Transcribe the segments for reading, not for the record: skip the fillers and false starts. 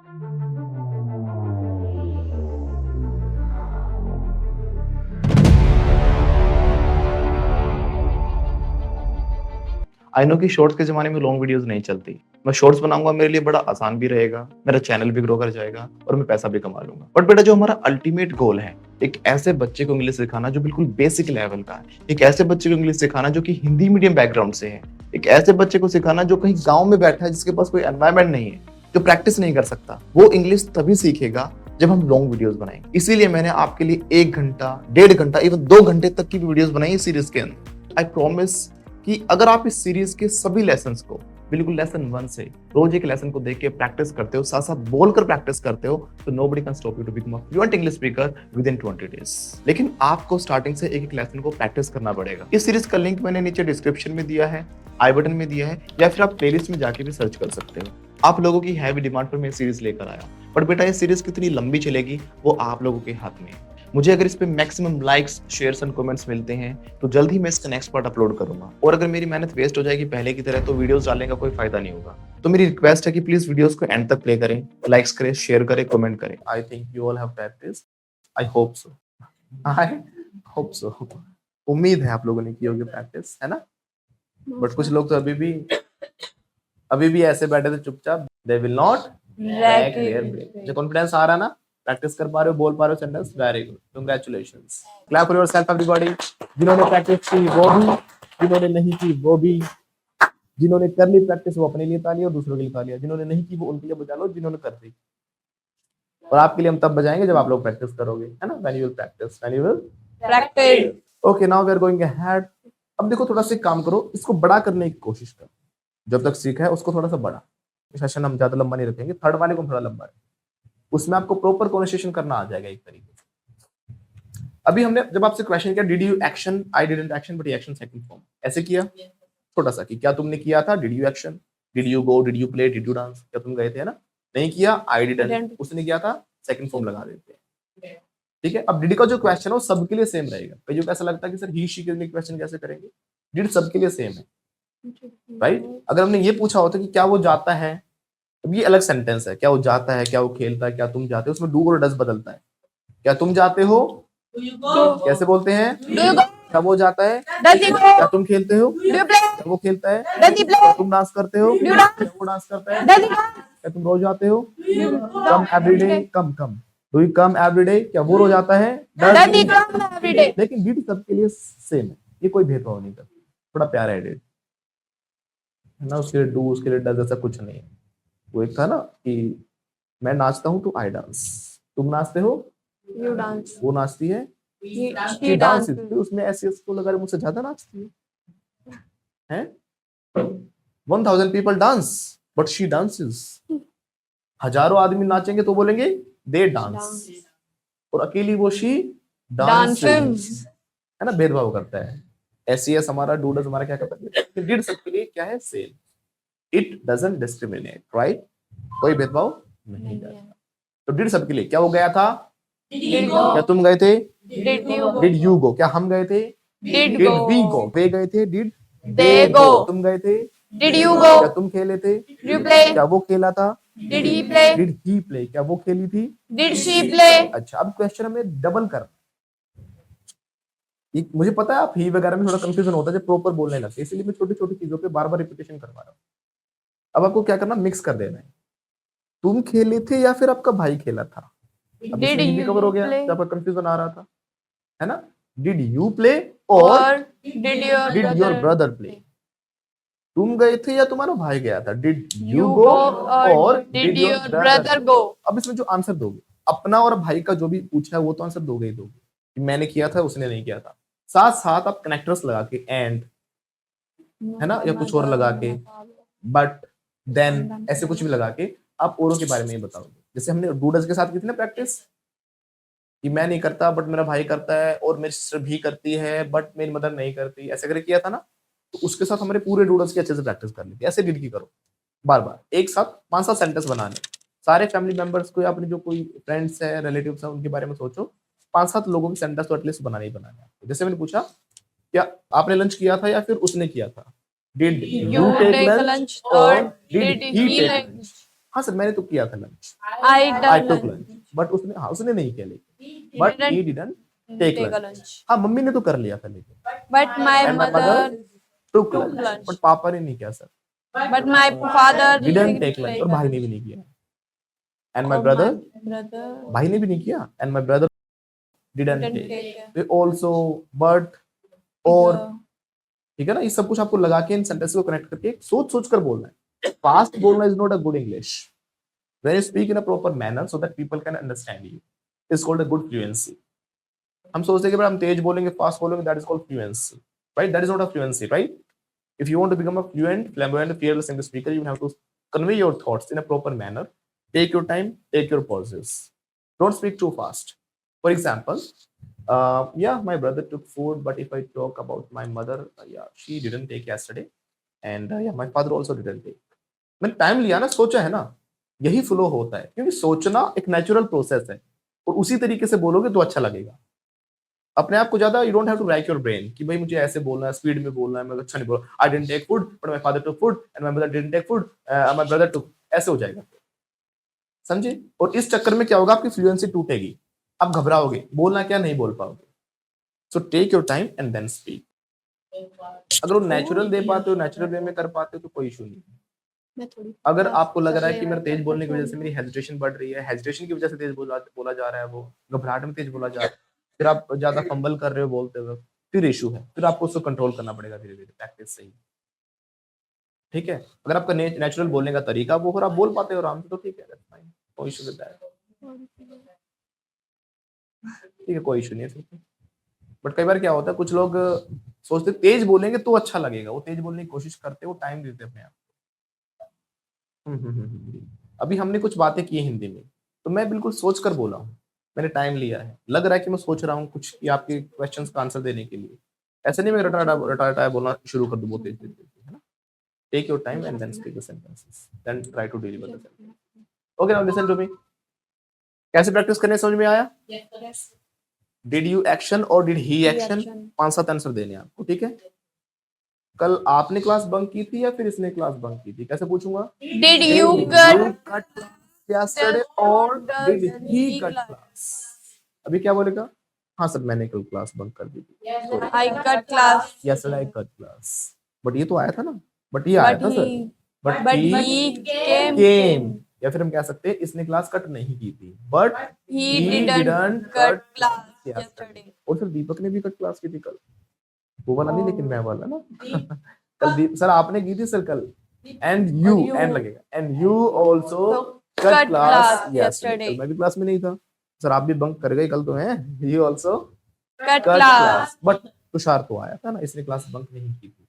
I know कि shorts के ज़माने में लॉन्ग वीडियोज़ नहीं चलती। मैं शॉर्ट्स बनाऊँगा, मेरे लिए बड़ा आसान भी रहेगा, मेरा चैनल भी ग्रो कर जाएगा और मैं पैसा भी कमा लूँगा। बट बेटा जो हमारा अल्टीमेट गोल है, एक ऐसे बच्चे को इंग्लिश सिखाना जो बिल्कुल बेसिक लेवल का है, एक ऐसे बच्चे को इंग्लिश सिखाना जो कि हिंदी मीडियम बैकग्राउंड से है, एक ऐसे बच्चे को सिखाना जो कहीं गाँव में बैठा है जिसके पास कोई एनवायरनमेंट नहीं है, जो प्रैक्टिस नहीं कर सकता। वो इंग्लिश तभी सीखेगा जब हम लॉन्ग वीडियोज़ बनाएँगे। इसीलिए मैंने आपके लिए 1 घंटा, डेढ़ घंटा, इवन 2 घंटे तक की वीडियोज़ बनाई है इस सीरीज़ के अंदर। आई प्रॉमिस कि अगर आप इस सीरीज के सभी लेसन्स को बिल्कुल लेसन 1 से रोज एक लेसन को देख के प्रैक्टिस करते हो, साथ साथ बोलकर प्रैक्टिस करते हो, तो nobody can stop you to become a fluent English speaker within 20 days. लेकिन आपको स्टार्टिंग से एक एक लेसन को प्रैक्टिस करना पड़ेगा। इस सीरीज का लिंक मैंने नीचे डिस्क्रिप्शन में दिया है, आई बटन में दिया है, या फिर आप प्लेलिस्ट में जाके भी सर्च कर सकते हो। आप लोगों की हैवी डिमांड पर मैं सीरीज लेकर आया, बट बेटा ये सीरीज कितनी लंबी चलेगी वो आप लोगों के हाथ में है। मुझे अगर इस पे maximum likes, shares and comments मिलते हैं तो जल्द ही मैं इसका नेक्स्ट पार्ट अपलोड करूंगा। और अगर मेरी मेहनत वेस्ट हो जाएगी पहले की तरह तो वीडियोस डालने का कोई फायदा नहीं होगा। तो मेरी रिक्वेस्ट है कि प्लीज वीडियोस को एंड तक प्ले करें, लाइक्स करें, शेयर करें, कमेंट करें। I think you all have practice. I hope so. I hope so. उम्मीद है आप लोगों ने की होगी प्रैक्टिस, है ना? बट कुछ लोग तो अभी भी ऐसे बैठे थे चुपचाप। They will not rack their brain. जो कॉन्फिडेंस आ रहा है ना, प्रैक्टिस कर पा रहे हो, बोल पा रहे हो sentence, very good, congratulations. Clap for yourself everybody. जिन्होंने प्रैक्टिस की वो भी, जिन्होंने नहीं की वो भी, जिन्होंने कर ली प्रैक्टिस वो अपने लिए ताली और दूसरों के लिए तालियां, जिन्होंने नहीं की वो उनके लिए बजा लो, जिन्होंने कर दी। और आपके लिए हम तब बजाएंगे जब आप लोग प्रैक्टिस करोगे, है ना? When you will practice, when you will practice. Okay, now we are going ahead. अब देखो थोड़ा सा काम करो, इसको बड़ा करने की कोशिश करो। जब तक सीखा है उसको थोड़ा सा बड़ा। सेशन हम ज्यादा लंबा नहीं रखेंगे, थर्ड वाले को थोड़ा लंबा रखेंगे, उसमें आपको प्रॉपर कॉन्वर्सेशन करना आ जाएगा एक तरीके से। अभी हमने जब आपसे क्वेश्चन किया, did you action, I didn't action, but action second form, ऐसे किया छोटा सा कि क्या तुमने किया था, did you action, did you go, did you play, did you dance, क्या तुम गए थे, है ना? नहीं किया, आई डिडंट, उसने किया था, सेकंड फॉर्म लगा देते हैं। ठीक है, अब डिड का जो क्वेश्चन है वो सबके लिए सेम रहेगा। कई को ऐसा लगता है कि सर ही शी के लिए क्वेश्चन कैसे करेंगे? डिड सबके लिए सेम है, राइट? अगर हमने ये पूछा होता कि क्या वो जाता है, अब ये अलग सेंटेंस है, क्या वो जाता है, क्या वो खेलता है, क्या तुम जाते हो, उसमें डू और डज बदलता है। क्या तुम जाते हो, कैसे बोलते हैं? क्या वो जाता है, क्या तुम खेलते हो, क्या वो खेलता है, क्या तुम डांस करते हो, क्या वो डांस करता है, क्या तुम रोज आते हो, come every day, come do you come every day, क्या वो रोज आता है, लेकिन डिड सबके लिए सेम है, ये कोई भेदभाव नहीं करता। थोड़ा प्यारा है डिड, है ना? उसके लिए डू, उसके लिए डज, ऐसा कुछ नहीं है। वो एक था ना कि मैं नाचता हूँ तो आई डांस, तुम नाचते हो, यू डांस, वो नाचती है, शी डांस, उसमें ऐसे इसको लगा मुझसे ज्यादा नाचती है 1000 people dance but she dances. हजारों आदमी नाचेंगे तो बोलेंगे दे डांस, और अकेली वो शी डांसेस, है ना? भेदभाव करता है। एसईएस हमारा, डूडस हमारा क्या करता है? डिड सबके लिए क्या है? Same. It doesn't discriminate, right? कोई भेदभाव नहीं करता। तो डिड सबके लिए, क्या वो गया था, क्या तुम गए थे, डिड यू गो, क्या हम गए थे, डिड वी गो, वे गए थे, डिड दे गो, तुम गए थे, डिड यू गो, क्या तुम खेले थे, डिड यू प्ले, क्या वो खेला था, did he play, did he play, क्या वो खेली थी, डिड शी प्ले। अच्छा, अब क्वेश्चन हमें डबल कर, मुझे पता है आप ही वगैरह में थोड़ा कंफ्यूजन होता है जब प्रॉपर बोलने लगते हैं, इसलिए मैं छोटी छोटी चीजों पे बार बार रिपीटेशन करवा रहा हूँ। अब आपको क्या करना, मिक्स कर देना है। तुम खेले थे या फिर आपका भाई खेला था? अब इसमें हिंदी कवर हो गया जब आपका कंफ्यूजन आ रहा था, है ना? डिड यू प्ले और डिड योर ब्रदर प्ले? तुम गए थे या तुम्हारा भाई गया था? डिड यू गो और डिड योर ब्रदर गो? अब इसमें जो आंसर दोगे, अपना और भाई का जो भी पूछा है वो तो आंसर दोगे ही दोगे, कि मैंने किया था, उसने नहीं किया था। साथ साथ आप कनेक्टर्स लगा के, एंड, है ना, या कुछ और लगा के, बट, देन, ऐसे कुछ भी लगा के आप औरों के बारे में ही बताओगे। जैसे हमने डूडस के साथ की थी ना प्रैक्टिस, कि मैं नहीं करता बट मेरा भाई करता है, और मेरी सिस्टर भी करती है बट मेरी मदर नहीं करती, ऐसे करके किया था ना। तो उसके साथ हमारे पूरे डूडल्स की अच्छे से प्रैक्टिस कर ली थी। ऐसे डिड की करो बार बार, एक साथ 5-7 सेंटेंस बनाने, सारे फैमिली मेंबर्स को, अपने जो कोई फ्रेंड्स है, रिलेटिव्स है, उनके बारे में सोचो, 5-7 लोगों के सेंटेंस तो एटलीस्ट बनाने ही बनाने हैं। जैसे मैंने पूछा, क्या आपने लंच किया था या फिर उसने किया था? डिड यू टेक लंच और डिड ही टेक लंच? हाँ सर मैंने तो किया था lunch, I I done took lunch. Lunch, but उसने हाँ उसने नहीं किया लेकिन, He but didn't he didn't take take a lunch. lunch. हाँ मम्मी ने तो कर लिया था लेकिन, But my and my mother mother took took lunch, lunch. But पापा ने नहीं किया sir, But my father didn't didn't take lunch, take और a भाई ने lunch. भी नहीं किया, and my Or brother, my brother भाई ने भी नहीं किया, and my brother didn't didn't टेक, take वे आल्सो, बट, और, the ठीक है ना, ये सब कुछ आपको लगा के इन सेंटेंस को कनेक्ट करके सोच सोच कर बोलना है। फास्ट बोलना is not a good English. When you speak in a proper manner so that people can understand you, is called a good fluency. हम सोचते हैं कि भाई हम तेज बोलेंगे, फास्ट बोलेंगे, that is called fluency, right? That is not a fluency, right? If you want to become a fluent, flamboyant, fearless English speaker, you have to convey your thoughts in a proper manner. Take your time, take your pauses. Don't speak too fast. For example, yeah, my brother took food, but if I talk about my mother, yeah, she didn't take yesterday, and yeah, my father also didn't take. मैंने time लिया ना, सोचा है ना, यही flow होता है, क्योंकि सोचना एक नेचुरल प्रोसेस है, और उसी तरीके से बोलोगे तो अच्छा लगेगा। अपने आप को ज्यादा you don't have to rack your brain कि भाई मुझे ऐसे बोलना है, स्पीड में बोलना है, मैं अच्छा नहीं बोला, I didn't take food but my father took food and my mother didn't take food, my brother took, ऐसे हो जाएगा, समझे? और इस चक्कर में क्या होगा, आपकी फ्लुएंसी टूटेगी, आप घबराओगे, बोलना क्या नहीं बोल पाओगे। So take your time and then speak. अगर वो नेचुरल दे पाते हो, नेचुरल वे में कर पाते हो तो कोई इशू नहीं। मैं थोड़ी अगर आपको लग रहा है कि मेरे तेज बोलने की वजह से मेरी हेजिटेशन बढ़ रही है, हेजिटेशन की वजह से तेज बोला जा रहा है, वो घबराहट में तेज बोला जा रहा है, फिर आप ज्यादा फंबल कर रहे हो बोलते हुए, फिर इशू है, फिर आपको उसको कंट्रोल करना पड़ेगा धीरे धीरे, प्रैक्टिस से ही, ठीक है? अगर आपका नेचुरल बोलने का तरीका वो और आप बोल पाते हो आराम से तो ठीक है, that's fine, कोई इशू विद दैट, ठीक है, कोई इशू नहीं है। बट कई बार क्या होता है, कुछ लोग सोचते तेज बोलेंगे तो अच्छा लगेगा, वो तेज बोलने की कोशिश करते, वो टाइम देते अपने आप। अभी हमने कुछ बातें की हिंदी में, तो मैं बिल्कुल सोच कर बोला हूँ, मैंने टाइम लिया है, लग रहा है कि मैं सोच रहा हूँ कुछ कि आपके क्वेश्चंस का आंसर देने के लिए, ऐसे नहीं मैं रटा बोलना शुरू कर दूं बहुत तेज तेज, है ना? Take your time and then speak the sentences, then try to deliver the sentence. Okay, now listen to me. कैसे प्रैक्टिस करने समझ में आया? डिड यू एक्शन और डिड ही एक्शन, 5-7 आंसर देने आपको, ठीक है? कल आपने क्लास बंक की थी या फिर इसने क्लास बंक की थी, कैसे पूछूंगा? Did you cut cut yesterday or did he cut class? अभी क्या बोलेगा? हाँ सर मैंने कल क्लास बंक कर दी थी, I cut class? yesterday I cut class, but ये तो आया था ना, बट ये आया But था sir, he but but he he came came, या फिर हम कह सकते हैं इसने क्लास कट नहीं की थी, but he he didn't didn't cut cut class yesterday। yesterday. और सर दीपक ने भी कट क्लास की थी कल, वो वाला नहीं लेकिन मैं वाला ना कल दीप सर आपने की थी सर कल, एंड यू एंड लगेगा, and you also cut class yesterday, कल मैं भी क्लास में नहीं था सर, आप भी बंक कर गए कल तो हैं, you also Cut cut class. Class, but Tushar तो आया था ना, इसने क्लास बंक नहीं की थी,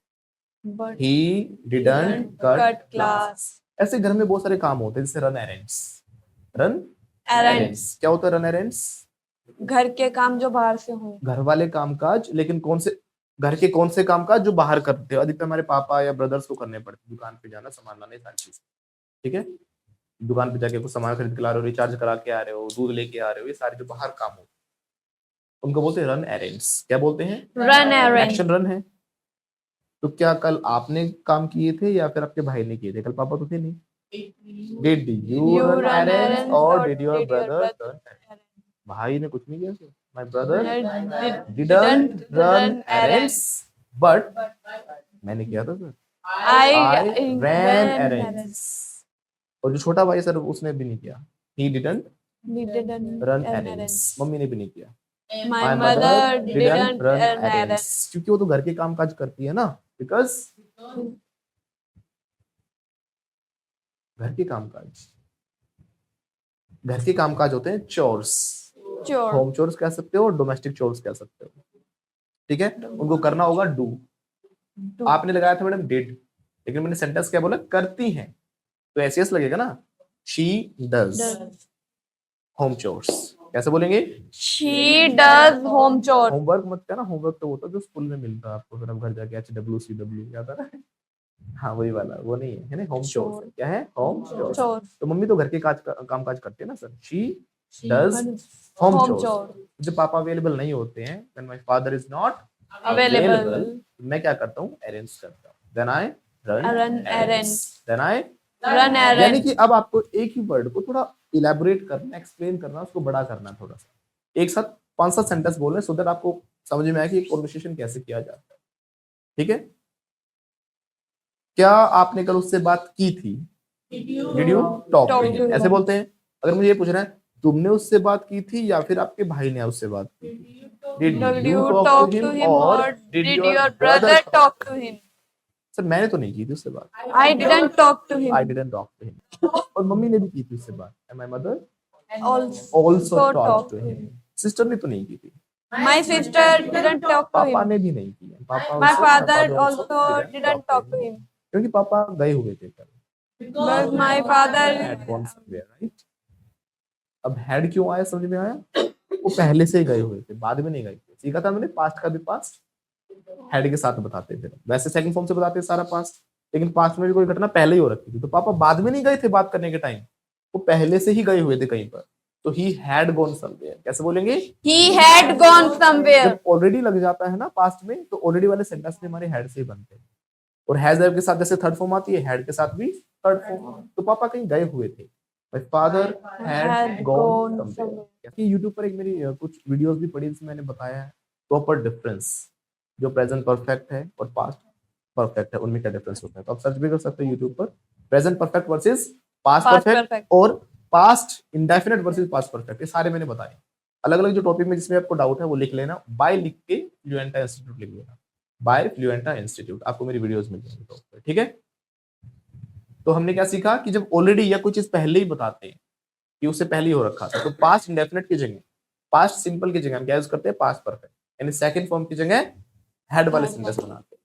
But he didn't cut cut class. class. ऐसे घर में बहुत सारे काम होते हैं, जैसे run errands, run Errands. Errands क्या होता है? रन एरेंड्स, घर के काम जो बाहर से हो, घर वाले कामकाज, लेकिन कौन से घर के कौन से कामकाज जो बाहर करते हो, अधिकतर हमारे पापा या ब्रदर्स को करने पड़ते, दुकान पे जाना, सामान लाना, ये सारी चीज, ठीक है? दुकान पे जाके कुछ सामान खरीद के ला रहे हो, रिचार्ज करा के आ रहे हो, दूध लेके आ रहे हो, ये सारे जो बाहर काम होते हैं उनको बोलते हैं रन एरेंड्स। क्या बोलते हैं? run errands. एक्शन रन है। तो क्या कल आपने काम किए थे या फिर आपके भाई ने किए थे? कल पापा तो थे नहीं। Did you You run run errands errands और or did your did your brother brother run? run भाई ने कुछ नहीं किया sir, my brother errands? Didn't Didn't run run errands, errands. But मैंने किया था sir, I I ran ran errands. Errands. और जो छोटा भाई सर उसने भी नहीं किया, he didn't He didn't run run errands. errands. मम्मी ने भी नहीं किया, My my mother mother didn't didn't run run errands. Errands, क्योंकि वो तो घर के काम काज करती है ना, बिकॉज घर के कामकाज, घर के कामकाज होते हैं चोर्स, Chore. होम चोर्स कह सकते हो, डोमेस्टिक चोर्स कह सकते हो, ठीक है? उनको करना होगा डू। Do. आपने लगाया था मैडम डिड, लेकिन मैंने सेंटेंस क्या बोला? करती हैं, तो एसएस लगेगा ना, she does Does. Home chores. कैसे बोलेंगे? She does home chore. Homework मत कहना, होमवर्क तो होता है जो स्कूल में मिलता है आपको, फिर आप घर जाके HWCW क्या था ना, हाँ वही वाला, वो नहीं है, है ना? होम चोर्स क्या है? Home chores. Chore. तो मम्मी तो घर के काम काज करते हैं ना sir, she She does does home home chores. chore. जब पापा अवेलेबल नहीं होते हैं, when my father is not Available. मैं क्या करता हूँ? अरेंज करता हूँ, then I I run run errands. Then I Run यानी errand. कि अब आपको एक ही वर्ड को थोड़ा इलेबोरेट करना, एक्सप्लेन करना, उसको बड़ा करना है थोड़ा सा। एक साथ 5-7 सेंटेंस बोल रहे हैं, सो दैट आपको समझ में आए कि कन्वर्सेशन कैसे किया जाता है। ठीक है? क्या आपने कल उससे बात की थी? Did you talk to Talk to him? him. ऐसे बोलते हैं। अगर मुझे ये पूछना है तुमने उससे बात की थी या फिर आपके भाई ने उससे बात की? Did Did you you talk talk to to him him और or did did your your brother brother talk to him? Sir मैंने तो नहीं की थी उससे बात। I didn't talk to him. I didn't talk to him. और मम्मी ने भी की थी उससे बात। And my mother Also also talk talk to to him. him. Sister ने तो नहीं की थी। My sister didn't talk to पापा him. ने भी नहीं की है। पापा My also, father father also didn't talk to him. क्योंकि पापा गए हुए थे कल। But my father Had gone somewhere, right? अब हैड क्यों आया समझ में आया? वो पहले से ही गए हुए थे, बाद में नहीं गए थे। सीखा था मैंने पास्ट का भी पास्ट हैड के साथ बताते थे। वैसे सेकंड फॉर्म से बताते हैं सारा पास्ट, लेकिन पास्ट में भी कोई घटना पहले ही हो रखी थी। तो पापा बाद में नहीं गए थे बात करने के टाइम, वो पहले से ही गए हुए थे कहीं पर। तो ही हैड गॉन समवेयर। कैसे बोलेंगे? he had gone somewhere. जब ऑलरेडी लग जाता है ना पास्ट में, तो ऑलरेडी वाले सेंटेंस में हमारे हैड से ही बनते हैं। और हैज के साथ जैसे थर्ड फॉर्म आती है, हैड के साथ भी थर्ड फॉर्म। तो पापा कहीं गए हुए थे। My father had Had gone gone somewhere. YouTube पर एक मेरी कुछ वीडियोस भी पड़ी जिसमें मैंने बताया है प्रॉपर डिफरेंस, जो प्रेजेंट परफेक्ट है और पास्ट परफेक्ट है, उनमें क्या डिफरेंस होता है। तो आप सर्च भी कर सकते हैं यूट्यूब पर, present perfect versus past Past perfect perfect. और past indefinite versus past perfect. ये सारे मैंने बताए अलग अलग। जो टॉपिक में जिसमें आपको डाउट है वो लिख लेना, बाय लिख के फ्लुएंटा इंस्टीट्यूट लिख लेना, बाय फ्लुएंटा इंस्टीट्यूट, आपको मेरी वीडियोस मिल जाएंगी टॉप पे। ठीक है? तो हमने क्या सीखा कि जब ऑलरेडी या कोई चीज पहले ही बताते हैं कि उससे पहले ही हो रखा था, तो पास्ट इंडेफिनिट की जगह, पास्ट सिंपल की जगह हम क्या यूज करते हैं? पास्ट परफेक्ट, यानी सेकंड फॉर्म की जगह हैड वाले सेंटेंस बनाते हैं।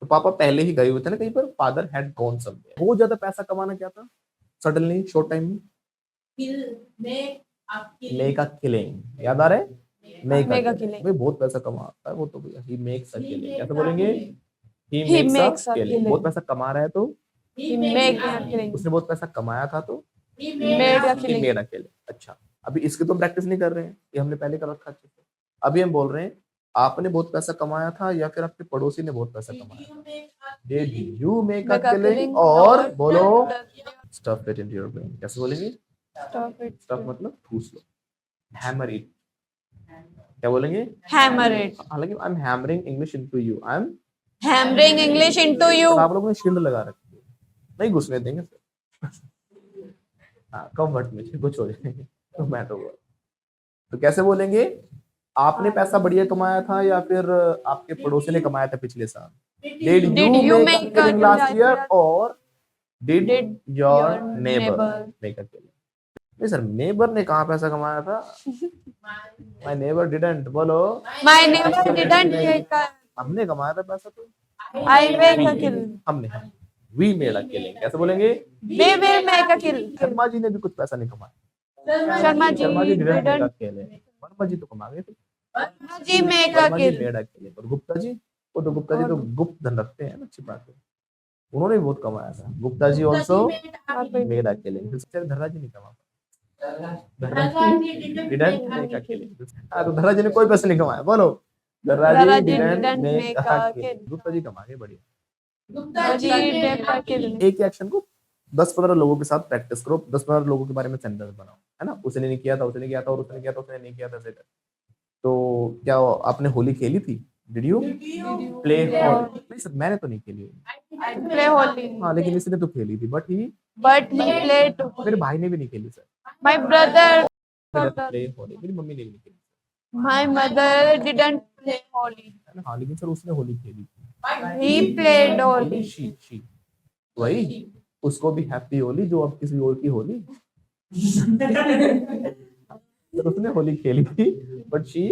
तो पापा पहले ही गए हुए थे ना कहीं पर, फादर हैड गॉन समवेयर। बहुत ज्यादा पैसा कमाना क्या था सडनली शॉर्ट टाइम में? Make a killing. याद आ रहा है? Make Make a a killing. killing. भाई बहुत पैसा कमाता है वो तो भैया। He makes a killing. कैसे बोलेंगे? ही He makes makes a a killing. killing. बहुत पैसा कमा रहा है तो He make a killing. उसने बहुत पैसा कमाया था तो Made a he killing. made a killing। अच्छा, अभी इसकी तो प्रैक्टिस नहीं कर रहे हैं, ये हमने पहले कर रखा अच्छे से। अभी हम बोल रहे हैं आपने बहुत पैसा कमाया था या फिर आपके पड़ोसी ने बहुत पैसा कमाया। Did you make a Make a killing? killing और or बोलो does stuff it into your brain. कैसे बोलेंगे? stop it. स्टफ मतलब ठूस लो, हैमर इट। क्या बोलेंगे? Hammer it. हालांकि I am hammering English into you, I am, Hammering English into you. आप लोगों ने शील्ड लगा रखी है, नहीं घुसने देंगे सर। हाँ, कम्फर्ट में कुछ हो जाएंगे तो मैटर हुआ। तो कैसे बोलेंगे? आपने पैसा बढ़िया कमाया था या फिर आपके पड़ोसी ने कमाया था पिछले साल? Did Did you you make a make a killing last last year year? और did Did your your neighbour neighbor? Make a killing? नहीं सर, नेबर ने कहाँ पैसा कमाया था? My neighbour didn't. बोलो My neighbor didn't make a. हमने कमाया था पैसा तो I make a kill. हमने, वी मेड अ किलिंग। कैसे बोलेंगे? We will make a kill. Sharma ji ने भी कुछ पैसा नहीं कमाया। Sharma ji Sharma ji didn't make a didn't. Killing. Verma ji तो कमा गए थे। Sharma ji make a Verma ji kill. Made a killing. और गुप्ता जी, वो तो गुप्ता जी तो गुप्त धन रखते हैं ना छिपा के, उन्होंने भी बहुत कमाया था। Gupta ji also made a killing. धर्रा जी नहीं कमा पाए। धर्रा जी डिडंट मेक अ किलिंग। हाँ, तो धर्रा जी ने कोई पैसा नहीं कमाया। बोलो Dharra Dharra ji ji didn't didn't make make a a killing. kill. Gupta ji कमा गए बढ़िया। Dharra ji did a kill. एक ही एक्शन को 10-15 लोगों के साथ प्रैक्टिस करो, 10-15 लोगों के बारे में सेंटेंस बनाओ, है ना? उसने नहीं किया था, उसने किया था, और उसने किया था, उसने नहीं किया था, ऐसे कर। तो क्या आपने होली खेली थी? Did you play Holi? नहीं सर, मैंने तो नहीं खेली होली। Play holy. हाँ, लेकिन इसने तो खेली थी, but he, But he played. मेरे भाई ने भी नहीं खेली sir. My brother. Play Holi, मेरी मम्मी ने भी नहीं खेली। My mother didn't play holy. है ना? हाँ, लेकिन सर उसने होली खेली थी। He played holy. शी वही, उसको भी हैप्पी होली जो अब किसी और की होली। तो उसने होली खेली थी, बट शी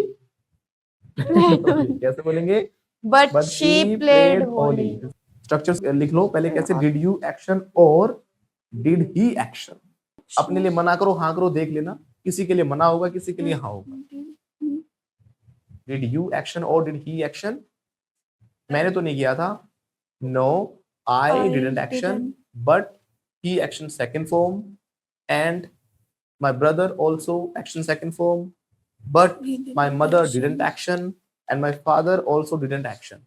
कैसे बोलेंगे? But she played holy. Structures लिख लो पहले। कैसे? डिड यू एक्शन और डिड ही एक्शन। अपने लिए मना करो, हाँ करो, देख लेना। किसी के लिए मना होगा, किसी के लिए हाँ होगा। डिड यू एक्शन और डिड ही एक्शन? मैंने तो नहीं किया था। No, I didn't action, but he action second form, and my brother also action second form, but my mother didn't action, and my father also didn't action.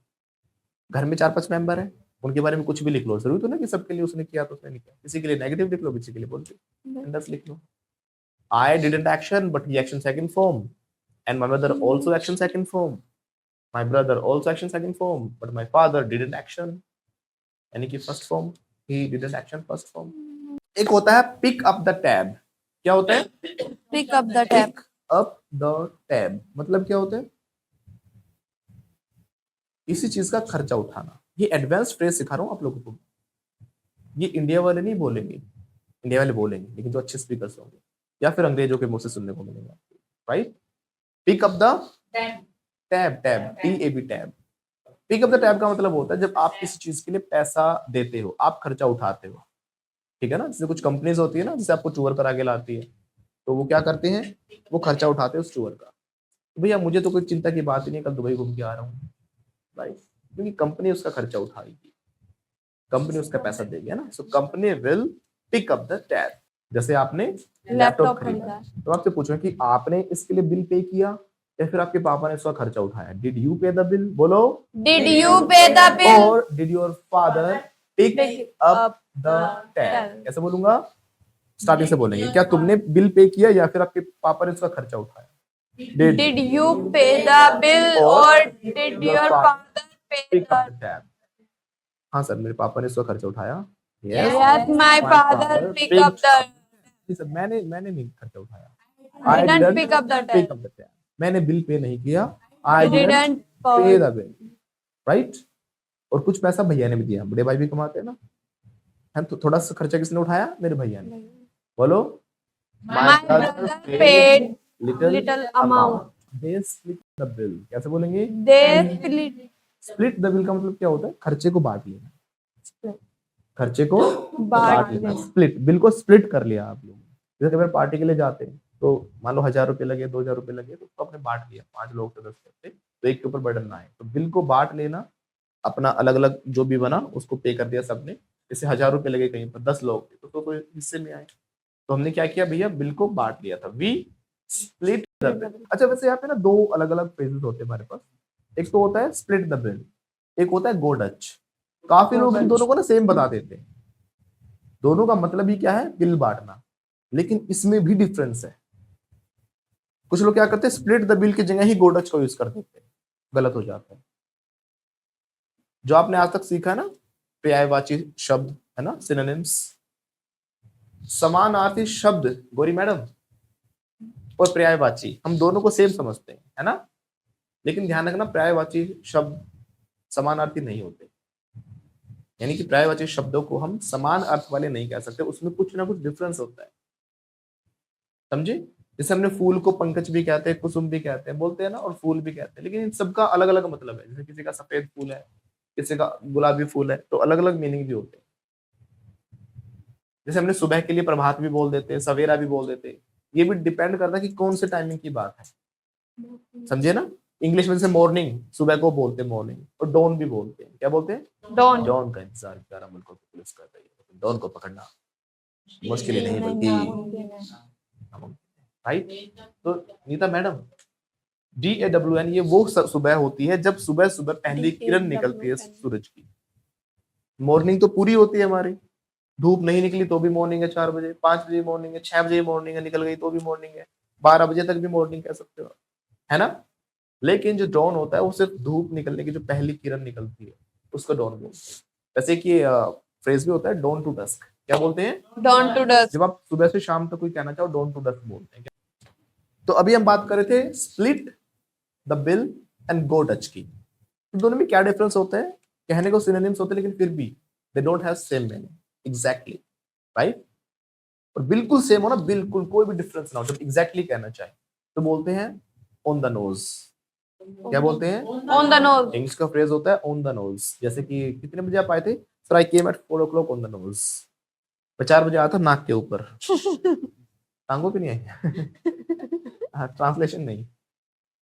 घर में 4-5 member है, उनके बारे में कुछ भी लिख लो, जरूरी तो ना कि सबके लिए उसने किया तो उसने नहीं किया, किसी के लिए नेगेटिव लिख लो, किसी के लिए पॉजिटिव, सेंटेंस लिख लो। I didn't action, but he action second form, and my mother also action second form. My brother also action second form, but my father didn't action. यानी कि first form, he didn't action first form. एक होता है pick up the tab। क्या होता है? Pick up the tab. Pick up the tab मतलब क्या होता है? किसी चीज का खर्चा उठाना। ये एडवांस फ्रेज सिखा रहा हूं आप लोगों को। ये इंडिया वाले नहीं बोलेंगे, इंडिया वाले बोलेंगे, लेकिन जो अच्छे स्पीकर्स होंगे या फिर अंग्रेजों के मुंह से सुनने को मिलेगा, right? Pick up the tab, TAB tab. Pick up the tab का मतलब होता है जब आप किसी चीज के लिए पैसा देते हो, आप खर्चा उठाते हो, ठीक है ना? जैसे कुछ कंपनीज होती है ना, जैसे आपको टूर पर आगे लाती है, तो वो क्या करते हैं, वो खर्चा उठाते हैं उस टूर का। तो भैया मुझे तो कोई चिंता की बात ही नहीं, कल दुबई घूम के आ रहा हूँ, राइट? क्योंकि कंपनी उसका खर्चा उठाएगी, कंपनी उसका पैसा देगी, है ना? So company will pick up the tab. जैसे आपने लैपटॉप खरीदा, तो आपसे पूछो कि आपने इसके लिए बिल पे किया या फिर आपके पापा ने इसका खर्चा उठाया? Did you pay the bill? बोलो, Did you pay the bill? और did your father pick up the tab? कैसे बोलूंगा? स्टार्टिंग से बोलेंगे, क्या तुमने बिल पे किया या फिर आपके पापा ने इसका खर्चा उठाया? Did you pay the bill or did your father pay pick the? Up the tab. हाँ सर, मेरे पापा ने इसका खर्चा उठाया। Yes, my father pick up the. Sir मैंने नहीं खर्चा उठाया। Didn't pick up the pick tab. up the tab. मैंने बिल पे नहीं किया। I didn't Didn't pay pay. the bill. Right? और कुछ पैसा भैया ने भी दिया, बड़े भाई भी कमाते हैं ना, है तो थोड़ा सा खर्चा किसने उठाया? मेरे भैया ने। बोलो, My brother paid little amount. They split the bill. कैसे बोलेंगे? They split. Split the bill का मतलब क्या होता है? खर्चे को बांट लेना, खर्चे को बांट लेना। लेना। स्प्लिट, बिल को स्प्लिट कर लिया आप लोग। जैसे कभी पार्टी के लिए जाते हैं तो मान लो 1000 रुपए लगे, 2000 रुपए लगे, तो उसको आपने बांट लिया, 5 लोग थे, 10 थे, तो एक के ऊपर बर्डन ना आए, तो बिल को बांट लेना, अपना अलग अलग जो भी बना उसको पे कर दिया सबने। जैसे 1000 रुपए लगे कहीं पर, 10 लोग थे तो हिस्से में आए, तो हमने क्या किया भैया? बिल को बांट लिया था। We split the bill. अच्छा, वैसे यहाँ पे ना 2 अलग अलग फ्रेजेस होते हैं हमारे पास। एक तो होता है स्प्लिट द बिल, एक होता है गो डच। काफी लोग इन दोनों को ना सेम बता देते हैं, दोनों का मतलब ही क्या है? बिल बांटना, लेकिन इसमें भी डिफरेंस है। कुछ लोग क्या करते हैं, स्प्लिट द बिल की जगह ही गो डच को यूज कर देते हैं, गलत हो जाता है। जो आपने आज तक सीखा है ना, पर्यायवाची शब्द है ना, सिनोनिम्स, समानार्थी शब्द, गोरी मैडम, और पर्यायवाची, हम दोनों को सेम समझते हैं, है ना? लेकिन ध्यान रखना, पर्यायवाची शब्द समानार्थी नहीं होते, यानी कि पर्यायवाची शब्दों को हम समान अर्थ वाले नहीं कह सकते, उसमें कुछ ना कुछ डिफरेंस होता है, समझे? जैसे हमने फूल को पंकज भी कहते हैं, कुसुम भी कहते हैं, बोलते हैं ना, और फूल भी कहते हैं, लेकिन इन सबका अलग अलग मतलब है। जैसे किसी का सफेद फूल है, किसी का गुलाबी फूल है, तो अलग अलग मीनिंग भी होते हैं। जैसे हमने सुबह के लिए प्रभात भी बोल देते हैं, सवेरा भी बोल देते हैं, ये भी डिपेंड करता है कि कौन से टाइमिंग की बात है, समझे ना? इंग्लिश में जैसे मॉर्निंग, सुबह को बोलते हैं मॉर्निंग, और डॉन भी बोलते हैं। क्या बोलते हैं? Dawn. डॉन का इंतजार कर मुल्कों की पुलिस कर रही है, डॉन को पकड़ना मुश्किल ही नहीं बल्कि राइट। तो नीता मैडम, DAWN, ये वो सुबह होती है जब सुबह सुबह पहली किरण निकलती है सूरज की। मॉर्निंग तो पूरी होती है हमारी, धूप नहीं निकली तो भी मॉर्निंग है, 4 बजे, 5 बजे मॉर्निंग है, 6 बजे मॉर्निंग है, निकल गई तो भी मॉर्निंग है, 12 बजे तक भी मॉर्निंग कह सकते हो, है ना? लेकिन जो डॉन होता है वो सिर्फ धूप निकलने की जो पहली किरण निकलती है उसको डॉन बोलते हैं। वैसे कि फ्रेज भी होता है डॉन टू डस्क। क्या बोलते हैं? Dawn to dusk. जब आप सुबह से शाम तक कोई कहना चाहो, डॉन टू डस्क बोलते हैं। तो अभी हम बात कर रहे थे split the bill and go Dutch की। तो दोनों में क्या डिफरेंस होता है? कहने को सिनोनिम्स होते हैं, लेकिन फिर भी they don't have same meaning exactly, right? और बिल्कुल सेम हो ना, बिल्कुल कोई भी डिफरेंस ना हो, जब एग्जैक्टली कहना चाहे तो बोलते हैं ऑन द नोज। क्या बोलते हैं? On the nose. इंग्लिश का फ्रेज होता है ऑन द नोज। जैसे कि कितने बजे आप आए थे? Sir I came at 4 o'clock on the knows. मैं 4 बजे आया था नाक के ऊपर। टांगों पे नहीं आई। हाँ, ट्रांसलेशन नहीं।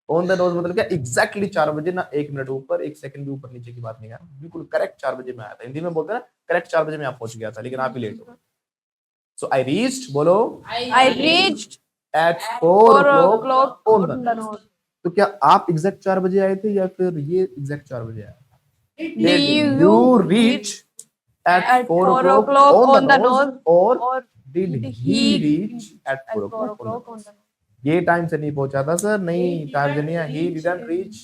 ऑन द नोज मतलब क्या? एग्जैक्टली 4 बजे, ना 1 मिनट ऊपर 1 सेकंड भी ऊपर नीचे की बात नहीं है, बिल्कुल करेक्ट 4 बजे में आया था। हिंदी में बोलते हैं ना, करेक्ट 4 बजे में आप पहुंच गया था, लेकिन आप ही लेट हो। सो आई रीच्ड, बोलो, I reached at 4 o'clock o'clock on on the the nose. nose. तो क्या आप एग्जैक्ट 4 बजे आए थे या फिर ये एग्जैक्ट 4 बजे आया था? Did you reach at 4 o'clock on the nose or did he reach at 4 o'clock on the nose? ये टाइम से नहीं पहुंचा था सर, नहीं टाइम से नहीं है. He didn't reach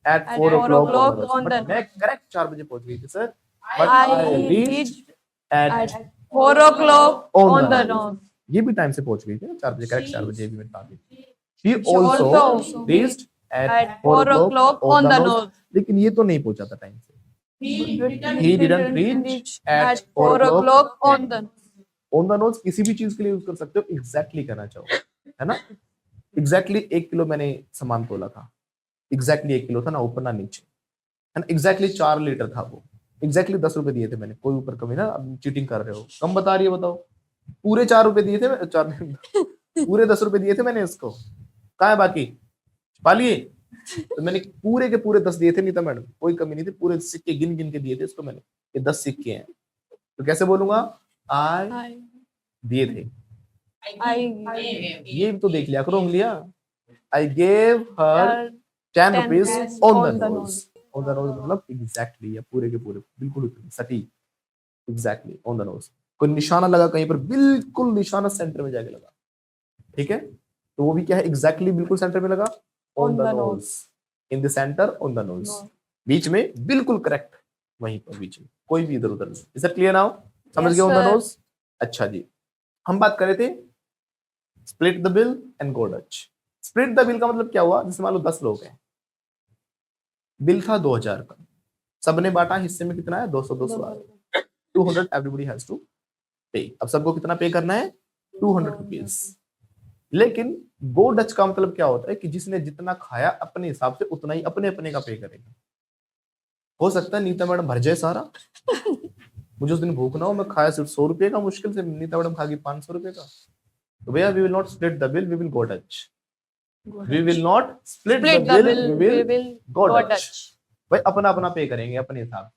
at 4 o'clock on the nose. मैं करेक्ट 4 बजे पहुंच गई थी sir. But I reached at 4 o'clock on the nose. ये भी टाइम से पहुंच गई थी ना 4 बजे, करेक्ट 4 बजे भी मैं आ गई. She also reached at 4 o'clock on the nose. लेकिन ये तो नहीं पहुंचा था टाइम से. He didn't reach at 4 o'clock on the nose. On the nose किसी भी चीज के लिए यूज कर सकते हो, एग्जैक्टली करना चाहो, है ना. एग्जैक्टली 1 किलो मैंने सामान तोला था, एग्जैक्टली 1 किलो था ना, ऊपर ना नीचे, है ना. एग्जैक्टली 4 लीटर था वो, एग्जैक्टली 10 रुपए दिए थे मैंने. कोई ऊपर कमी ना, अब चीटिंग कर रहे हो, कम बता रही है बताओ. पूरे 4 रुपए दिए थे, 4 पूरे 10 रुपए दिए थे मैंने इसको. कहाँ है बाकी, छुपा लिए. तो मैंने पूरे के पूरे 10 दिए थे नीता मैडम, कोई कमी नहीं थी. पूरे सिक्के गिन गिन के दिए थे इसको मैंने, ये 10 सिक्के हैं. तो कैसे बोलूंगा, आई दिए थे. ये भी तो देख लिया करो उंगलियां. I gave her 10 rupees on the knows. On the knows मतलब एग्जैक्टली, या पूरे के पूरे, बिल्कुल सटीक, एग्जैक्टली ऑन द नोज. कोई निशाना लगा कहीं पर, बिल्कुल निशाना सेंटर में जाके लगा. ठीक है, तो वो भी क्या है, एग्जैक्टली बिल्कुल सेंटर में लगा. On the nose, in the centre, on the nose, बीच में, बिल्कुल करेक्ट वहीं पर बीच में, कोई भी इधर उधर नहीं. Is that clear now? समझ गए ऑन द नोज? अच्छा जी, हम बात कर रहे थे split the bill and go Dutch. Split the bill का मतलब क्या हुआ, जैसे मान लो 10 लोग हैं, बिल था 2000 का, सबने बांटा, हिस्से में कितना है, 200 200 एवरीबॉडी हैज टू पे. अब सबको कितना पे करना है, 200 रुपीज. लेकिन गो डच का मतलब क्या होता है कि जिसने जितना खाया अपने हिसाब से उतना ही अपने अपने का पे करेगा. हो सकता है नीता मैडम भर जाए सारा, मुझे उस दिन भूख ना हो, मैं खाया सिर्फ 100 रुपए का, मुश्किल से नीता मैडम खा गई 500 रुपए का. तो भैया we will not split the bill, we will go Dutch. We will not split the bill, we will go Dutch. भाई अपना अपना पे करेंगे अपने हिसाब से.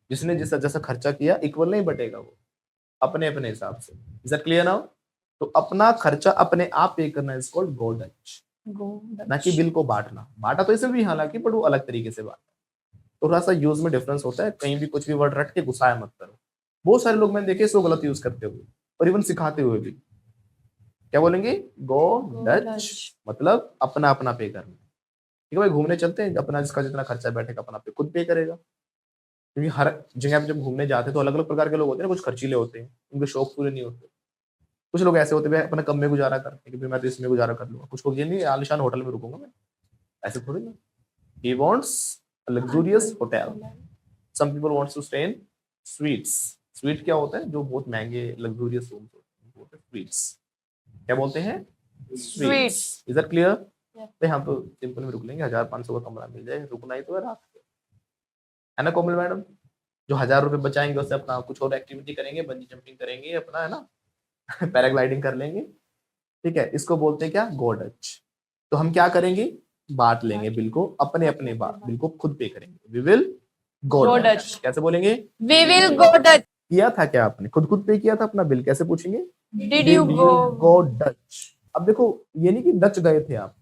जिसने जैसा जैसा खर्चा किया इक्वल नहीं बटेगा, वो अपने अपने हिसाब से. Is that clear now? तो अपना खर्चा अपने आप पे करना इज कॉल्ड गो डच, ना कि बिल को बांटना. बांटा तो इसमें भी हालांकि, बट वो अलग तरीके से बांटा. थोड़ा सा यूज में डिफरेंस होता है, कहीं भी कुछ भी वर्ड रट के गुस्साया मत करो. बहुत सारे लोग मैंने देखे इसको गलत यूज करते हुए, और इवन सिखाते हुए भी. क्या बोलेंगे, गो डच मतलब अपना अपना पे करना. ठीक है भाई, घूमने चलते हैं, अपना जिसका जितना खर्चा बैठेगा अपना पे खुद पे करेगा. क्योंकि हर जगह पे जब घूमने जाते हैं तो अलग अलग प्रकार के लोग होते हैं. कुछ खर्चीले होते हैं, उनके शौक पूरे नहीं होते. कुछ लोग ऐसे होते हैं अपना कम में गुजारा करते हैं कि मैं तो इसमें गुजारा कर लूंगा. कुछ लोग ये नहीं, आलिशान होटल में रुकूंगा मैं, ऐसे थोड़ी ना. He wants a luxurious hotel. Some people wants to stay in suites. Suite क्या होता है, जो बहुत महंगे लग्जूरियस रूम्स होते हैं, स्वीट्स. क्या बोलते हैं, स्वीट्स. Is that clear? भाई हम तो सिंपल में रुक लेंगे, 1500 का कमरा मिल जाए, रुकना ही तो है रात को, है ना कोमल मैडम. जो 1000 रुपए बचाएंगे उससे अपना कुछ और एक्टिविटी करेंगे, बंजी जंपिंग करेंगे अपना, है ना, पैराग्लाइडिंग कर लेंगे. ठीक है, इसको बोलते हैं क्या, गो डच. तो हम क्या करेंगे, बांट लेंगे बिल को, अपने अपने बिल को खुद पे करेंगे. We will go Dutch. कैसे बोलेंगे, We will go Dutch. किया था क्या आपने, खुद पे किया था अपना बिल, कैसे पूछेंगे, Did you गो डच. अब देखो, ये नहीं कि डच गए थे आप,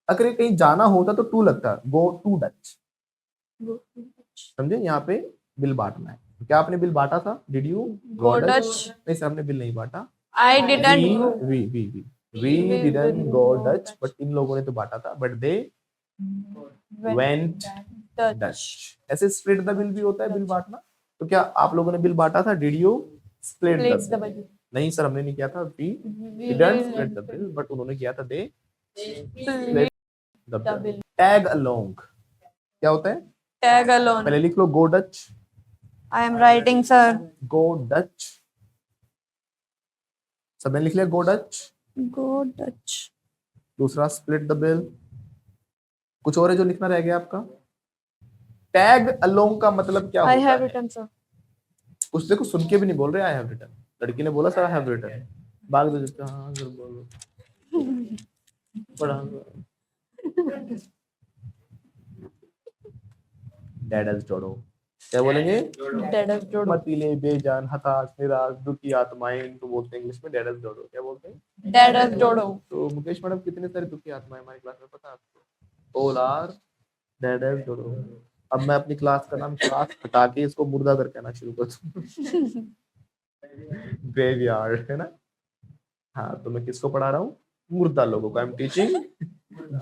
अगर ये कहीं जाना होता तो टू लगता, गो टू डच. समझे, यहाँ पे बिल बांटना है. तो क्या आपने बिल बांटा था, did you go go Dutch? Dutch? नहीं सर, हमने बिल नहीं बांटा. I didn't go. We didn't go Dutch, but इन लोगों ने तो बांटा था, but they went Dutch. Dutch. ऐसे स्प्लिट द बिल भी होता है, बिल बांटना. तो क्या आप लोगों ने बिल बांटा था, did you split Split the the bill? bill. नहीं सर, हमने नहीं किया था. We We didn't will split the bill, but उन्होंने किया था, they split the the bill. bill. Tag along क्या होता है, Tag along. पहले लिख लो, go Dutch. I am writing, sir. Go Dutch, सबने लिख लिया, गो डच. Go Dutch. दूसरा स्प्लिट द बिल. कुछ और है जो लिखना रह गया आपका. टैग अलोंग का मतलब क्या I होता have है, written, sir. कुछ देखो सुन के भी नहीं बोल रहे, आई हैव रिटन. लड़की ने बोला सर आई हैव रिटन, भाग दो जिसका, हाँ सर बोलो, पढ़ा. डैड हैज जोड़ो. क्या बोलेंगे, Dad has jodo. मतीले, बेजान, हताश, निराश, दुखी आत्माएं, इनको बोलते हैं इंग्लिश में डैड हैज जोड़ो. क्या बोलते हैं, Dad has jodo. तो मुकेश मैडम, कितने सारे दुखी आत्माएं हमारी क्लास में पता है आपको, ऑल आर डैड हैज जोड़ो. अब मैं अपनी क्लास का नाम क्लास हटा के इसको मुर्दा घर कहना शुरू कर दूं। ग्रेवयार्ड है ना। हाँ, तो मैं किसको पढ़ा रहा हूँ? मुर्दा लोगों को। आई एम टीचिंग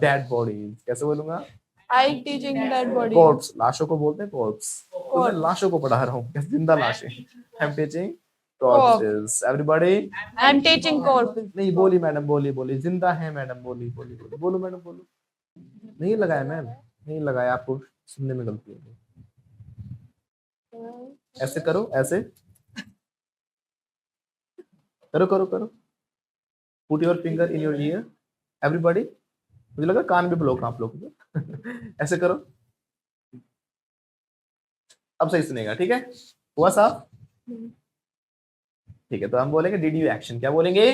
डेड बॉडीज। कैसे बोलूंगा? I teaching dead body. Corps, लाशों को बोलते हैं कॉर्प्स। तो मैं Corpse. लाशों को पढ़ा रहा हूँ, कैसे? जिंदा लाशें। I am teaching Corpse. Corpses. Everybody I'm teaching corpse. नहीं बोली मैडम, बोली बोली जिंदा है मैडम, बोली बोली बोली बोलो मैडम बोलो। नहीं लगाया मैम, नहीं लगाया, आपको सुनने में गलती हो गई। ऐसे करो, ऐसे करो करो करो। Put your finger in your year everybody. मुझे लगा कान भी ब्लॉक आप लोगों को। ऐसे करो, अब सही सुनेगा, ठीक है? हुआ साफ? ठीक है, तो हम बोलेंगे डिड यू एक्शन। क्या बोलेंगे?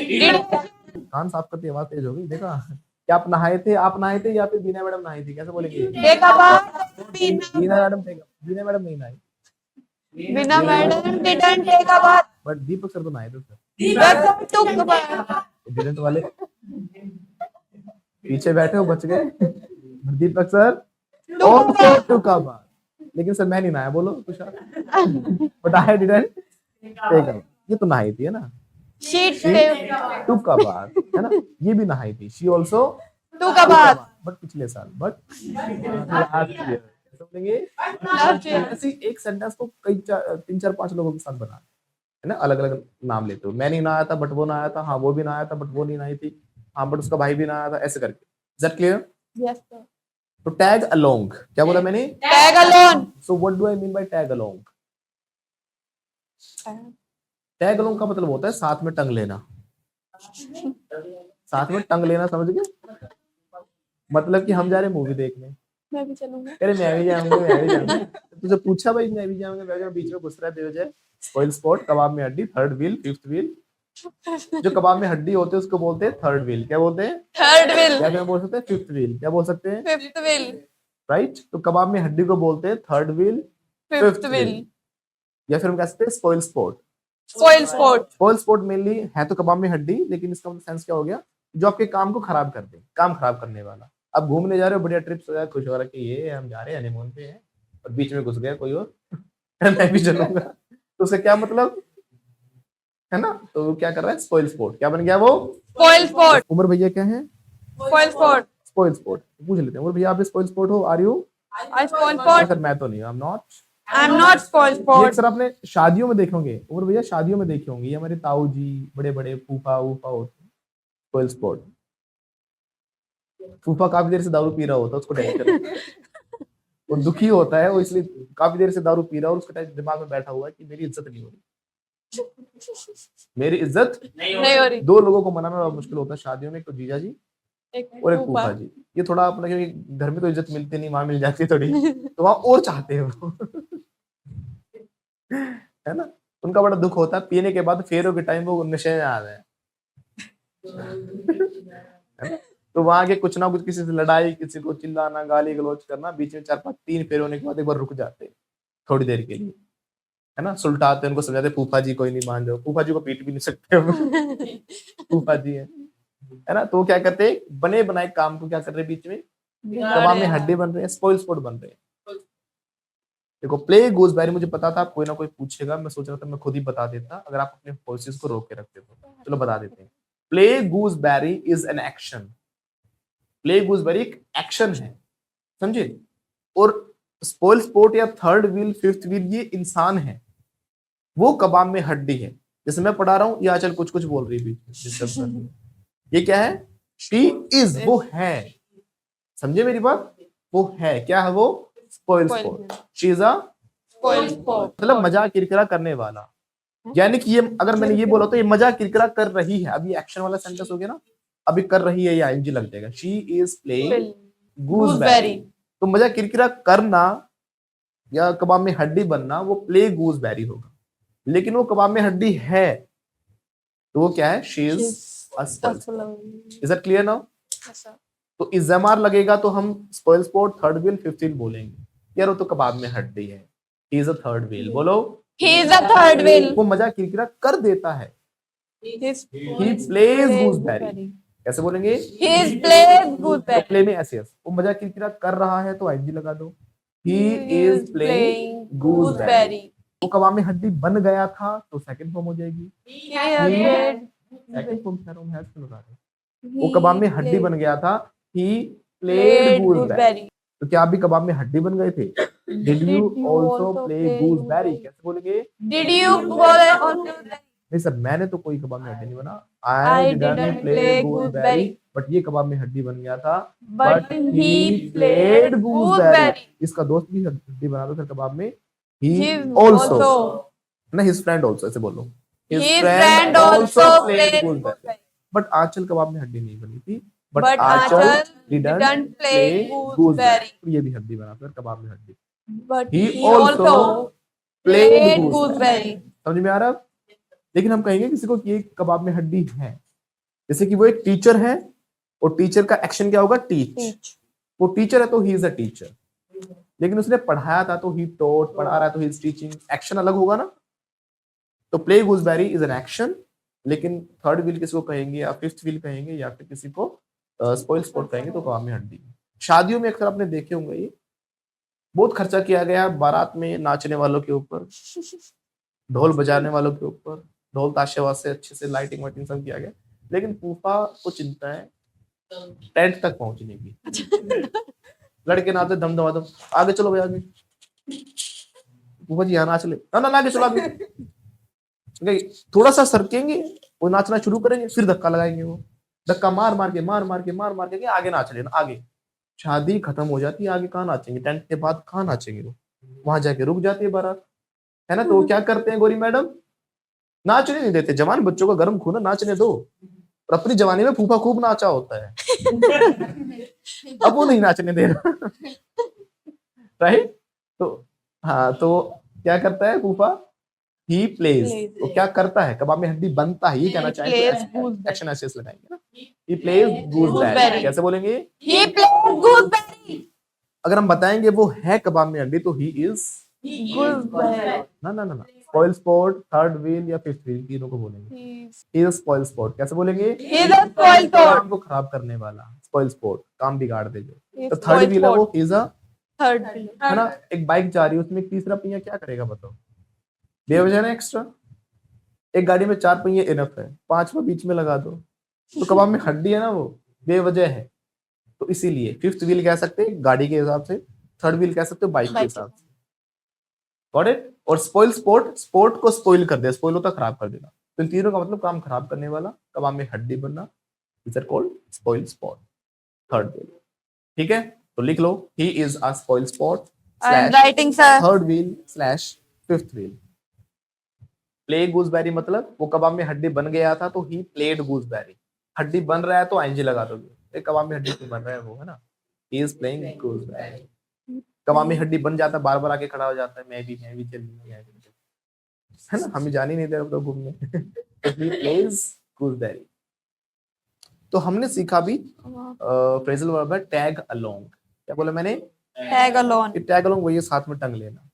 कान साफ करती आवाज तेज हो गई, देखा? क्या आप नहाए थे? आप नहाए थे या फिर बीना मैडम नहाई थी? कैसे बोलेंगे? देखा बात बीना मैडम बीना मैडम नहीं नहाई, बिना madam didn't take a bath. But Deepak sir तो नहाए थे sir. Dippak took a bath. Didn't वाले पीछे बैठे हो, बच गए। Deepak sir okay took a bath, लेकिन सर मैं नहीं नहाया। बोलो Tushar. But I didn't take a, ये तो नहाई थी है ना? She टुक अ बाथ है ना? ये भी नहाई थी। She also took a bath. But पिछले साल, बट लास्ट ईयर। कैसे बोलेंगे? Last year. ऐसे एक सेंटेंस को कई 3 4 5 लोगों के साथ बना है ना, अलग अलग नाम लेते हो। मैं नहीं नहाया था बट वो नहाया था, हाँ वो भी नहाया था बट वो नहीं नहाई थी, हाँ बट उसका भाई भी नहाया था, ऐसे करके। Is that clear? Yes, sir. तो टैग अलोंग, क्या बोला मैंने? Tag alone. So what do I mean by tag along? Tag along का मतलब होता है साथ में टंग लेना। साथ में टंग लेना, समझ गए? मतलब कि हम जा रहे मूवी देखने, मैं भी चलूंगा. अरे मैं भी जाऊंगा, मैं भी जाऊंगा। तुझे पूछा भाई मैं भी जाऊंगा, मैं बीच में घुस रहा है बेवजह। स्पॉइल स्पॉट, कबाब में हड्डी, थर्ड व्हील, फिफ्थ व्हील। जो कबाब में हड्डी होते हैं उसको बोलते हैं थर्ड व्हील। क्या बोलते हैं? Third wheel. या फिर बोल सकते हैं फिफ्थ व्हील। क्या बोल सकते हैं? Fifth wheel. राइट। तो कबाब में हड्डी को बोलते हैं थर्ड व्हील, Fifth wheel. या फिर हम कह सकते हैं spoil spot. Spoil sport. Spoil spot mainly है तो कबाब में हड्डी, लेकिन इसका सेंस क्या हो गया? जो आपके काम को खराब कर दे, काम खराब करने वाला। अब घूमने जा रहे हो, बढ़िया ट्रिप हो जाए, खुश हो रहा कि ये हम जा रहे हैं हनीमून पे हैं, और बीच में घुस गया कोई और। मैं भी चलूंगा, तो उसका क्या मतलब है ना? तो वो क्या कर रहा है? Spoil spot. क्या बन गया वो? Spoil sport. उमर भैया क्या है? Spoil sport. Spoil sport. पूछ लेते हैं, उमर भैया आप स्पॉइल स्पॉट हो? Are you? I spoil sport. Sir मैं तो नहीं, I am not. I'm not spoil ये sport. अक्सर आपने शादियों में देखे होंगे, उमर भैया शादियों में देखे होंगे, ये हमारे ताऊ जी, बड़े बड़े फूफा वूफा होते हैं। Spoil spot. फूफा काफी देर से दारू पी रहा होता है, उसको टेंशन, वो दुखी होता है, वो इसलिए काफी देर से दारू पी रहा है, और उसका दिमाग में बैठा हुआ है कि मेरी इज्जत नहीं हो रही, मेरी इज्जत नहीं हो रही. दो लोगों को मनाना बड़ा मुश्किल होता है शादियों में, एक तो जीजा जी एक और एक फूफा. फूफा जी। ये थोड़ा अपना, क्योंकि घर में तो इज्जत मिलती नहीं, वहां मिल जाती है थोड़ी, तो वहां और चाहते हैं वो। है ना? उनका बड़ा दुख होता है, पीने के बाद फेरों के टाइम वो नशे में आ रहे हैं। है ना? तो वहां के कुछ ना कुछ, किसी से लड़ाई, किसी को चिल्लाना, गाली गलौज करना, बीच में 4 5 3 फेरे होने के बाद एक बार रुक जाते हैं थोड़ी देर के लिए, है ना? सुलटाते उनको, समझाते फूफा जी कोई नहीं, मान जाओ। फूफा जी को पीट भी नहीं सकते हम। फूफा जी है ना? तो वो क्या करते हैं? बने बनाए काम को क्या कर रहे हैं? बीच में कबाब में हड्डी बन रहे हैं, स्पॉइल स्पॉट बन रहे हैं। देखो, प्ले गूजबेरी, मुझे पता था कोई ना कोई पूछेगा, मैं सोच रहा था मैं खुद ही बता देता अगर आप अपने वॉइसेस को रोक के रखते तो। चलो बता देते हैं। Play gooseberry is an action. Play gooseberry एक एक्शन है, समझे? और स्पॉइल स्पॉट या थर्ड व्हील, फिफ्थ व्हील, ये इंसान है, वो कबाब में हड्डी है। जैसे मैं पढ़ा रहा हूँ, ये आचल कुछ कुछ बोल रही है बीच में, डिस्टर्ब कर रही है। ये क्या है? शी इज, वो है। समझे मेरी बात? वो है, क्या है वो? Spoil spot. She is a Spoil sport. मतलब मजाक किरकिरा करने वाला। यानी कि ये, अगर मैंने ये बोला तो ये मजाक किरकिरा कर रही है। अब ये एक्शन वाला सेंटेंस हो गया ना, अभी कर रही है, या आईएनजी लग जाएगा। She is playing gooseberry. तो मजाक किरकिरा करना या कबाब में हड्डी बनना, वो प्ले गूजबेरी होगा। लेकिन वो कबाब में हड्डी है, तो वो क्या है? She is a spoil. Is that clear now? तो इज़मार लगेगा तो हम spoil spot, third wheel, fifth wheel बोलेंगे। यार वो तो कबाब में हड्डी है, ही इज अ थर्ड व्हील। बोलो, He is a third wheel. वो मजाक किरकिरा कर देता है। He he plays gooseberry. कैसे बोलेंगे? is plays gooseberry. प्ले में ऐसे, वो मजाक किरकिरा कर रहा है तो आईएनजी लगा दो। he is playing gooseberry. वो कबाब में हड्डी बन गया था तो सेकंड फॉर्म हो जाएगी सेकंड फॉर्म कह रहा हूं मैं क्यों लगा रहा हूं वो कबाब में हड्डी बन गया था he played gooseberry तो क्या आप भी कबाब में हड्डी बन गए थे did you also play gooseberry कैसे बोलेंगे Did you also नहीं सर मैंने तो कोई कबाब में हड्डी नहीं बना I didn't play gooseberry but ये कबाब में हड्डी बन गया था but he played gooseberry. इसका दोस्त भी हड्डी बना था सर कबाब में he He also also. ना his friend also ऐसे बोलो His friend also played gooseberry. But Anchal कबाब में हड्डी नहीं बनी थी But Aanchal Achal didn't didn't play gooseberry gooseberry. तो ये भी हड्डी बना था कबाब में हड्डी But He he also played played gooseberry. gooseberry. समझ में आ रहा लेकिन हम कहेंगे किसी को कि ये कबाब में हड्डी है जैसे कि वो एक टीचर है और टीचर का एक्शन क्या होगा टीच वो टीचर है तो ही इज अ टीचर लेकिन उसने पढ़ाया था तो ही टॉट पढ़ा रहा है तो ही इज टीचिंग एक्शन अलग होगा ना तो play gooseberry is an action लेकिन थर्ड व्हील किसी को कहेंगे या फिफ्थ व्हील कहेंगे या फिर किसी को स्पॉइल स्पॉट कहेंगे तो कबाब में हड्डी शादियों में अक्सर आपने देखे होंगे ये बहुत खर्चा किया गया बारात में नाचने वालों के ऊपर ढोल बजाने वालों के ऊपर ढोल ताशे वासे अच्छे से लाइटिंग वाइटिंग सब किया गया लेकिन फूफा को चिंता है टेंट तक पहुंचने की लड़के नाचते दम दम आगे चलो भाई आगे फूफा जी यहाँ नाच ले ना आगे चलो आगे थोड़ा सा सरकेंगे वो नाचना शुरू करेंगे फिर धक्का लगाएंगे वो धक्का मार मार के आगे नाच लेना आगे शादी खत्म हो जाती है आगे कहाँ नाचेंगे टेंट के बाद कहाँ नाचेंगे वो वहां जाके रुक जाती है बारात है ना तो वो क्या करते हैं गोरी मैडम नाचने नहीं देते जवान बच्चों का गर्म खून नाचने दो और अपनी जवानी में फूफा खूब नाचा होता है अब वो नहीं नाचने दे रहा राइट तो हाँ तो क्या करता है फूफा ही प्लेज वो क्या करता है कबाब में हड्डी बनता है ये कहना चाहिए एक्शन एसेस लगाएंगे ना ही प्लेज गूसबेरी कैसे बोलेंगे He played gooseberry. अगर हम बताएंगे वो है कबाब में हड्डी तो ही इज Gooseberry. ना स्पॉइल स्पॉट थर्ड व्हील या फिफ्थ व्हील तीनों को बोलेंगे ही इज स्पॉइल स्पॉट कैसे बोलेंगे He is a spoil sport. काम को खराब करने वाला स्पॉइल स्पॉट काम बिगाड़ दे जो तो थर्ड व्हील है वो इज अ Third. है ना एक बाइक जा रही है उसमें एक तीसरा पहिया क्या करेगा बताओ बेवजह ना एक्स्ट्रा एक गाड़ी में चार पहिए इनफ है पांचवा बीच में लगा दो तो कबाब में हड्डी है ना वो बेवजह है तो इसीलिए फिफ्थ व्हील कह सकते हैं गाड़ी के हिसाब से थर्ड व्हील कह सकते हो बाइक के हिसाब से गॉट इट और स्पॉइल स्पोर्ट को स्पॉइल कर दिया स्पॉइल होता खराब कर देना तो इन तीनों का मतलब काम खराब करने वाला कबाब में हड्डी बनना is are called spoilsport third wheel ठीक है तो लिख लो he is a spoilsport I'm writing, sir. Third wheel slash fifth wheel play gooseberry मतलब वो कबाब में हड्डी बन गया था तो ही प्लेड गूसबेरी हड्डी बन रहा है तो आईएनजी लगा दोगे एक कबाब में हड्डी तो बन रहा है वो है ना ही इज प्लेइंग गूसबेरी कबाब में हड्डी बन जाता है बार बार आके खड़ा हो जाता है मैं भी चल है ना हमें जान ही नहीं दे रहा तो घूमने ही प्लेज गूसबेरी तो हमने सीखा भी फ्रेजल वर्ब है टैग अलोंग क्या बोला मैंने Tag along. टैग अलोंग वही साथ में टंग लेना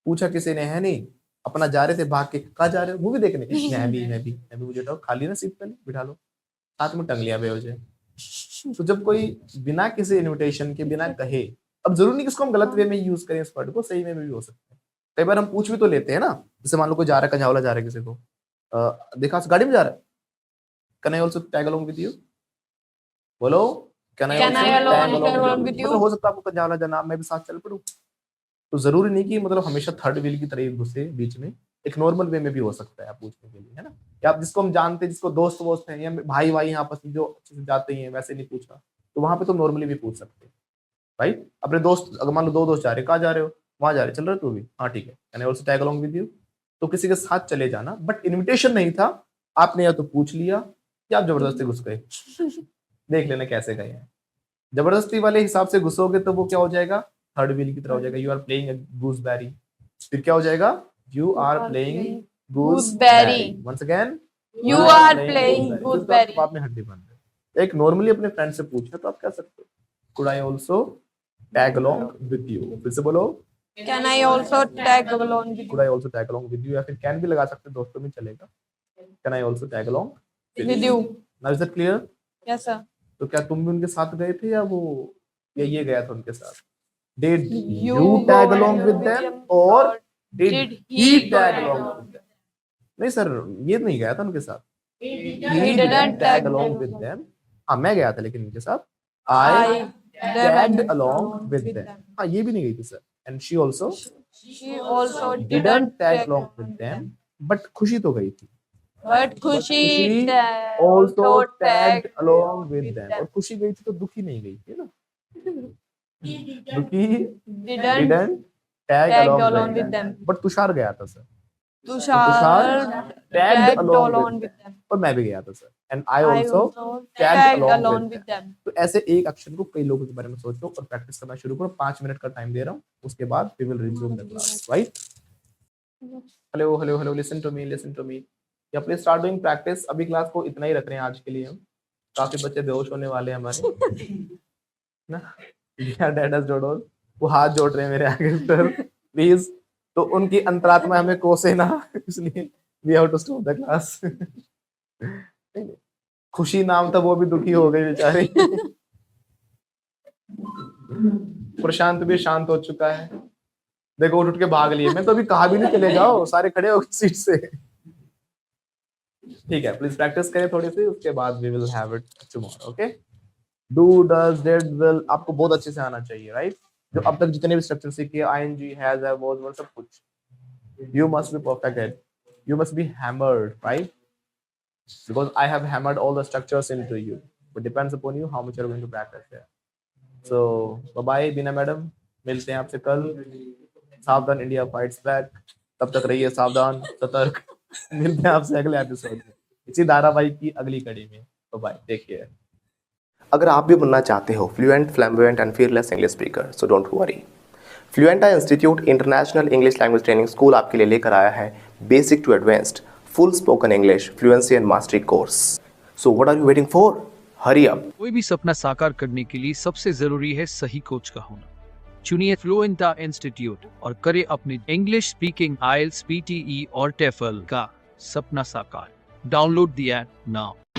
पूछा किसी ने है नहीं अपना जा रहे थे भाग के कहा जा रहे हो मूवी देखने मैं भी मुझे तो खाली ना सीट पे बिठा लो हाथ में टंग लिया बेवजह तो जब कोई बिना किसी इनविटेशन के बिना कहे अब जरूरी नहीं किसको हम गलत वे में यूज करें इस वर्ड को सही में भी हो सकता है कई बार हम पूछ भी तो लेते हैं ना जैसे मान लो कोई जा रहा है कंझावला जा रहा है किसी को देखा गाड़ी में जा रहा है can I also tag along with you बोलो can I also tag along with you हो सकता है आपको कंझावला जाना मैं भी साथ चल पड़ूं तो जरूरी नहीं कि मतलब हमेशा थर्ड व्हील की तरह घुसे बीच में एक नॉर्मल वे में भी हो सकता है आप पूछने के लिए है ना या आप जिसको हम जानते हैं जिसको दोस्त वोस्त हैं या भाई भाई आपस में जो अच्छे से जाते ही हैं वैसे नहीं पूछा तो वहां पे तो नॉर्मली भी पूछ सकते हैं राइट अपने दोस्त अगर मान लो दो दोस्त जा रहे कहाँ जा रहे हो वहां जा रहे चल रहे तू भी हाँ ठीक है can I also tag along with you तो किसी के साथ चले जाना बट इनविटेशन नहीं था आपने या तो पूछ लिया या आप जबरदस्ती घुस गए देख लेना कैसे गए हैं जबरदस्ती वाले हिसाब से घुसोगे तो वो क्या हो जाएगा थर्ड व्हील की तरह हो जाएगा यू आर प्लेइंग गूसबेरी फिर क्या हो जाएगा you are playing gooseberry once again You are playing gooseberry. आप में हड्डी बन रहे एक नॉर्मली अपने फ्रेंड से पूछा तो आप क्या सकते हो could I also tag along with you फिर से बोलो Can I also tag along with could I also tag along with you या फिर कैन भी लगा सकते दोस्तों में चलेगा can I also tag along with you? Now is it clear Yes, sir. तो क्या तुम भी उनके साथ गए थे या वो या ये गया था उनके साथ Did you tag along with them or did he tag along with them? नहीं सर, ये नहीं गया था उनके साथ. He didn't tag along with them. हाँ, मैं गया था लेकिन उनके साथ. I tagged along with them. हाँ, ये भी नहीं गई थी sir. And she also didn't tag along with them. But खुशी तो गई थी. But Khushi also tagged along with them. और खुशी गई थी तो दुखी नहीं गई थी ना. दुखी didn't tag along with them. But Tushar गया था sir. Tushar tagged along along with with them. और मैं भी गया था sir. And I also tagged along with them. तो ऐसे एक अक्षर को कई लोगों के बारे में सोचो और प्रैक्टिस करना शुरू करो. 5 मिनट का टाइम दे रहा हूँ. उसके बाद we will resume the class, right? Hello, listen to me. या प्लीज स्टार्ट डूइंग प्रैक्टिस. अभी क्लास को इतना ही रख रहे हैं आज के लिए. हम काफी बच्चे बेहोश होने वाले हैं हमारे ना. या डैडास जोड़ो, वो हाथ जोड़ रहे हैं मेरे आगे सर प्लीज. तो उनकी अंतरात्मा हमें कोसे ना, इसलिए we have to stop the class. Khushi नाम था, वो भी दुखी हो गई बेचारी. प्रशांत भी शांत हो चुका है. देखो उठ के भाग लिए. मैं तो अभी कहा भी नहीं चले जाओ, सारे खड़े हो गए सीट से. ठीक है, प्लीज प्रैक्टिस करें थोड़ी सी. उसके बाद we will have it tomorrow. Okay, do, does, did, will आपको बहुत अच्छे से आना चाहिए, राइट? जो अब तक जितने भी स्ट्रक्चर सीखे, आईएनजी, हैज, हैव, वाज, वर, सब कुछ. You must be perfect eight. You must be hammered, right? Because I have hammered all the structures into you. It depends upon you how much you're going to practice there. So bye bye Bina madam, मिलते हैं आपसे कल. सावधान, India fights back. तब तक रहिए सावधान, सतर्क. मिलते हैं आपसे अगले एपिसोड में इसी धारावाहिक की अगली कड़ी में. Bye bye, take care. अगर आप भी बनना चाहते हो fluent, flamboyant and fearless English speaker, so don't worry. Fluenta institute international English language training school आपके लिए लेकर आया है basic to advanced full spoken English fluency and mastery course. So what are you waiting for? Hurry up. कोई भी सपना साकार करने के लिए सबसे जरूरी है सही कोच का होना. चुनिए फ्लुएंटा इंस्टीट्यूट और करें अपने इंग्लिश स्पीकिंग IELTS, PTE और TEFL का सपना साकार. Download the app now.